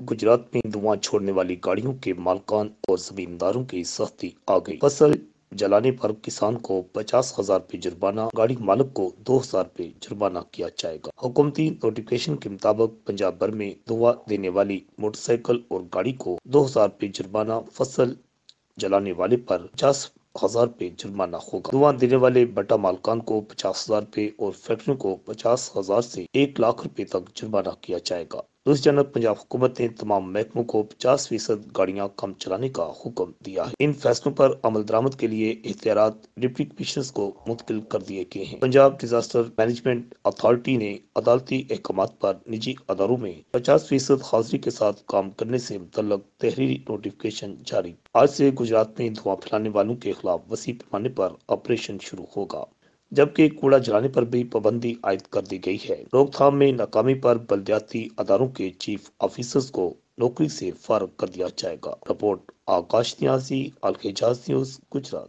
गुजरात में धुआं छोड़ने वाली गाड़ियों के मालिकान और जमींदारों की सख्ती आ गई। फसल जलाने पर किसान को 50,000 रुपये जुर्माना, गाड़ी मालिक को 2,000 रुपये जुर्माना किया जाएगा। हुकूमती नोटिफिकेशन के मुताबिक पंजाब भर में धुआं देने वाली मोटरसाइकिल और गाड़ी को 2,000 रुपये जुर्माना, फसल जलाने वाले पर 50,000 रुपये जुर्माना होगा। धुआं देने वाले बटा मालकान को 50,000 रुपये और फैक्ट्रियों को 50,000 से 1 लाख रुपए तक जुर्माना किया जाएगा। दूसरी जानब पंजाब हुकूमत ने तमाम महकमों को 50% गाड़ियां कम चलाने का हुक्म दिया है। इन फैसलों पर अमल दरामद के लिए इख्तियारात डिप्टी कमिश्नर्स को मुंतकिल कर दिए गए हैं। पंजाब डिजास्टर मैनेजमेंट अथॉरिटी ने अदालती अहकामात पर निजी अदारों में 50% हाजिरी के साथ काम करने से मुतल्लक तहरीरी नोटिफिकेशन जारी। आज से गुजरात में धुआं फैलाने वालों के खिलाफ वसी पैमाने पर ऑपरेशन शुरू होगा, जबकि कूड़ा जलाने पर भी पाबंदी आयद कर दी गई है। रोकथाम में नाकामी पर बल्दियाती अदारों के चीफ ऑफिसर्स को नौकरी से फारग कर दिया जाएगा। रिपोर्ट आकाश नियाजी, अल हिजाज न्यूज, गुजरात।